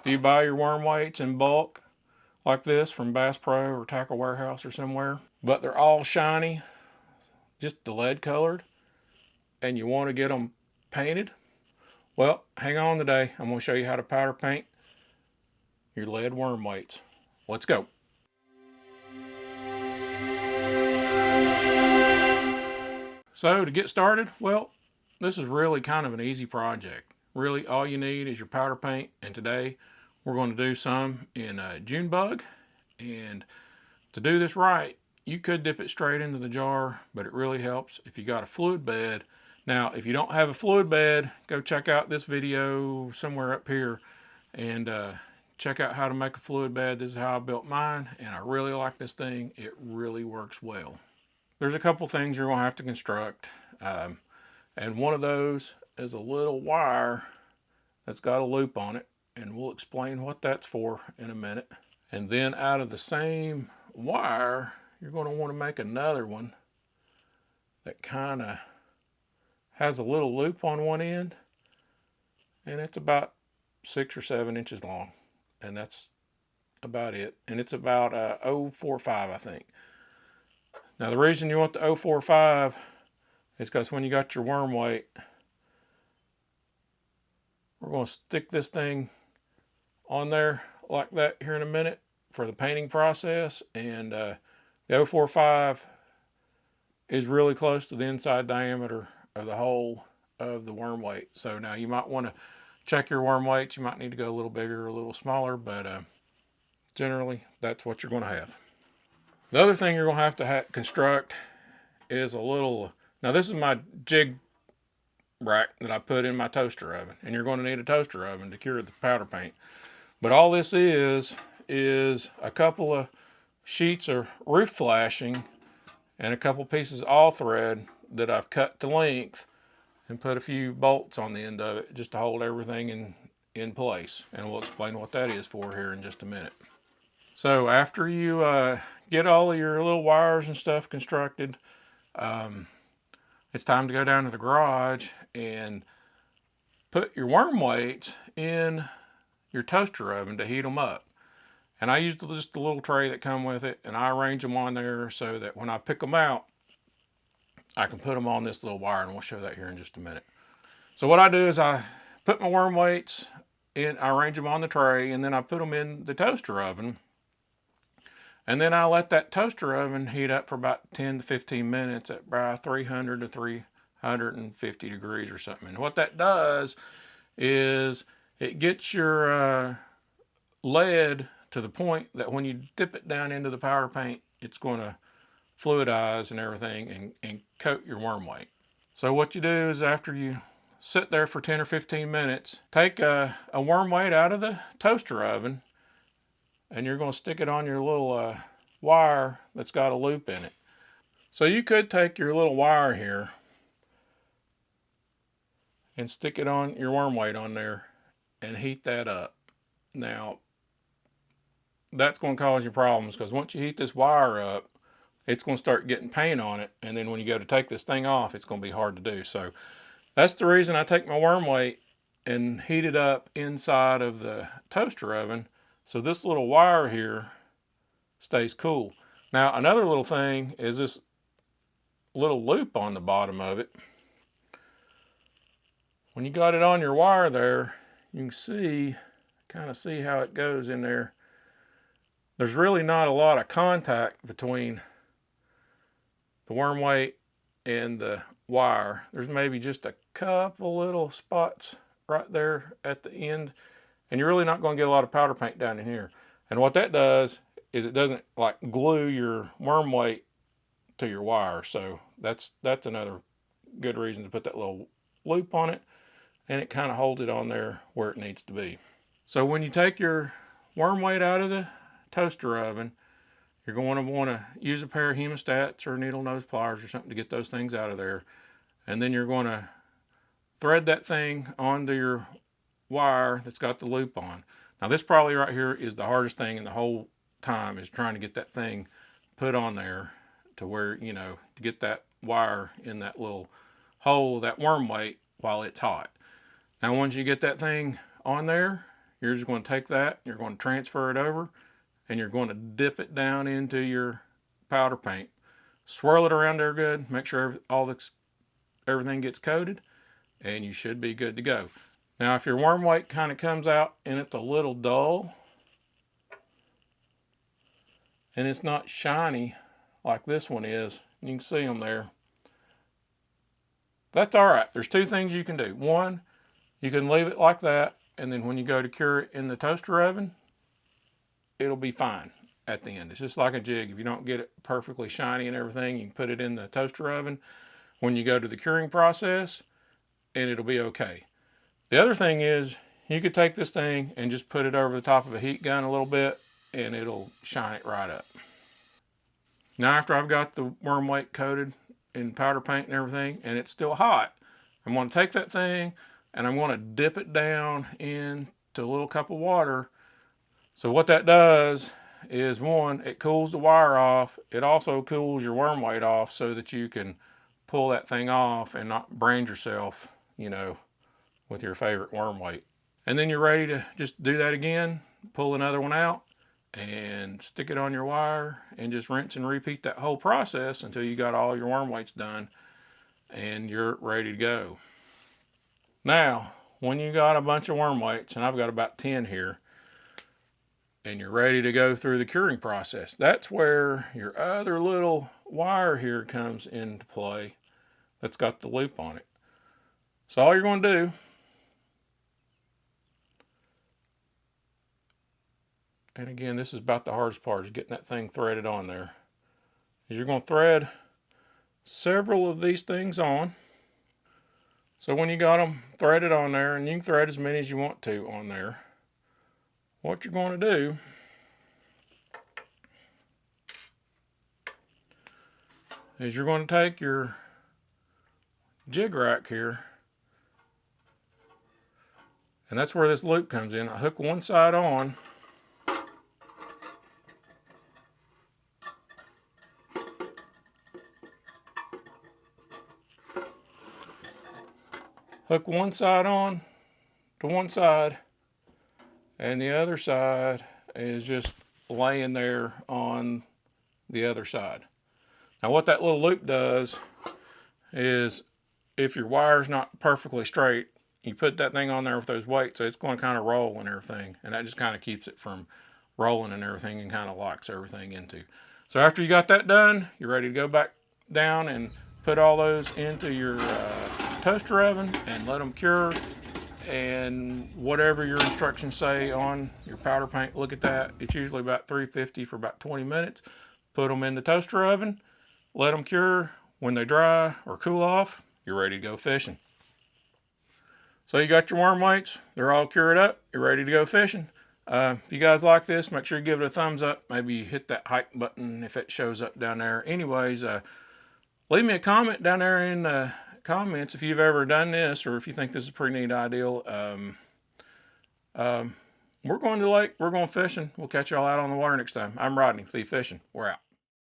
Do you buy your worm weights in bulk like this from Bass Pro or Tackle Warehouse or somewhere? But they're all shiny, just the lead colored, and you want to get them painted? Well, hang on today. I'm going to show you how to powder paint your lead worm weights. Let's go. So to get started, well, this is really kind of an easy project. Really, all you need is your powder paint, and today we're going to do some in June bug. And to do this right, you could dip it straight into the jar, but it really helps if you got a fluid bed. Now, if you don't have a fluid bed, go check out this video somewhere up here and check out how to make a fluid bed. This is how I built mine, and I really like this thing. It really works well. There's a couple things you're going to have to construct, and one of those is a little wire that's got a loop on it, and we'll explain what that's for in a minute. And then out of the same wire, you're going to want to make another one that kind of has a little loop on one end, and it's about 6 or 7 inches long, and that's about it. And it's about 0.45, I think. Now the reason you want the 0.45 is because when you got your worm weight, we're going to stick this thing on there like that here in a minute for the painting process, and the 0.45 is really close to the inside diameter of the hole of the worm weight. So now you might want to check your worm weights. You might need to go a little bigger or a little smaller, but generally that's what you're going to have. The other thing you're going to have construct is a little, now this is my jig rack that I put in my toaster oven, and you're going to need a toaster oven to cure the powder paint. But all this is a couple of sheets of roof flashing and a couple pieces of all thread that I've cut to length and put a few bolts on the end of it just to hold everything in place. And we'll explain what that is for here in just a minute. So after you get all of your little wires and stuff constructed, it's time to go down to the garage and put your worm weights in your toaster oven to heat them up. And I use just the little tray that come with it, and I arrange them on there so that when I pick them out, I can put them on this little wire, and we'll show that here in just a minute. So what I do is I put my worm weights in, I arrange them on the tray, and then I put them in the toaster oven. And then I let that toaster oven heat up for about 10 to 15 minutes at about 300 to 350 degrees or something. And what that does is it gets your lead to the point that when you dip it down into the powder paint, it's going to fluidize and everything and coat your worm weight. So what you do is after you sit there for 10 or 15 minutes, take a worm weight out of the toaster oven, and you're going to stick it on your little wire that's got a loop in it. So you could take your little wire here and stick it on your worm weight on there and heat that up. Now, that's going to cause you problems, because once you heat this wire up, it's going to start getting paint on it, and then when you go to take this thing off, it's going to be hard to do. So that's the reason I take my worm weight and heat it up inside of the toaster oven, so this little wire here stays cool. Now another little thing is this little loop on the bottom of it. When you got it on your wire there, you can see, kind of see how it goes in there. There's really not a lot of contact between the worm weight and the wire. There's maybe just a couple little spots right there at the end, and you're really not going to get a lot of powder paint down in here. And what that does is it doesn't like glue your worm weight to your wire. So that's another good reason to put that little loop on it, and it kind of holds it on there where it needs to be. So when you take your worm weight out of the toaster oven, you're going to want to use a pair of hemostats or needle nose pliers or something to get those things out of there. And then you're going to thread that thing onto your wire that's got the loop on. Now this probably right here is the hardest thing in the whole time, is trying to get that thing put on there to where, you know, to get that wire in that little hole, that worm weight, while it's hot. Now once you get that thing on there, you're just going to take that, you're going to transfer it over, and you're going to dip it down into your powder paint. Swirl it around there good, make sure everything gets coated, and you should be good to go. Now, if your worm white kind of comes out and it's a little dull, and it's not shiny like this one is, you can see them there, that's all right. There's two things you can do. One, you can leave it like that, and then when you go to cure it in the toaster oven, it'll be fine at the end. It's just like a jig. If you don't get it perfectly shiny and everything, you can put it in the toaster oven when you go to the curing process, and it'll be okay. The other thing is, you could take this thing and just put it over the top of a heat gun a little bit, and it'll shine it right up. Now, after I've got the worm white coated in powder paint and everything, and it's still hot, I'm going to take that thing and I'm going to dip it down into a little cup of water. So what that does is, one, it cools the wire off. It also cools your worm white off so that you can pull that thing off and not brand yourself, with your favorite worm white. And then you're ready to just do that again, pull another one out and stick it on your wire and just rinse and repeat that whole process until you got all your worm whites done and you're ready to go. Now, when you got a bunch of worm whites, and I've got about 10 here, and you're ready to go through the curing process, that's where your other little wire here comes into play that's got the loop on it. So all you're going to do, and again, this is about the hardest part, is getting that thing threaded on there, is you're going to thread several of these things on. So when you got them threaded on there, and you can thread as many as you want to on there, what you're going to do is you're going to take your jig rack here, and that's where this loop comes in. I hook one side on, hook one side on to one side, and the other side is just laying there on the other side. Now what that little loop does is, if your wire's not perfectly straight, you put that thing on there with those weights, so it's going to kind of roll and everything, and that just kind of keeps it from rolling and everything and kind of locks everything into. So after you got that done, you're ready to go back down and put all those into your toaster oven and let them cure. And whatever your instructions say on your powder paint, look at that. It's usually about 350 for about 20 minutes. Put them in the toaster oven, let them cure. When they dry or cool off, you're ready to go fishing. So you got your worm whites, they're all cured up, you're ready to go fishing. If you guys like this, make sure you give it a thumbs up. Maybe hit that hype button if it shows up down there. Anyways, leave me a comment down there in the comments if you've ever done this, or if you think this is a pretty neat idea. We're going to the lake, we're going fishing. We'll catch y'all out on the water next time. I'm Rodney, eFishin. We're out.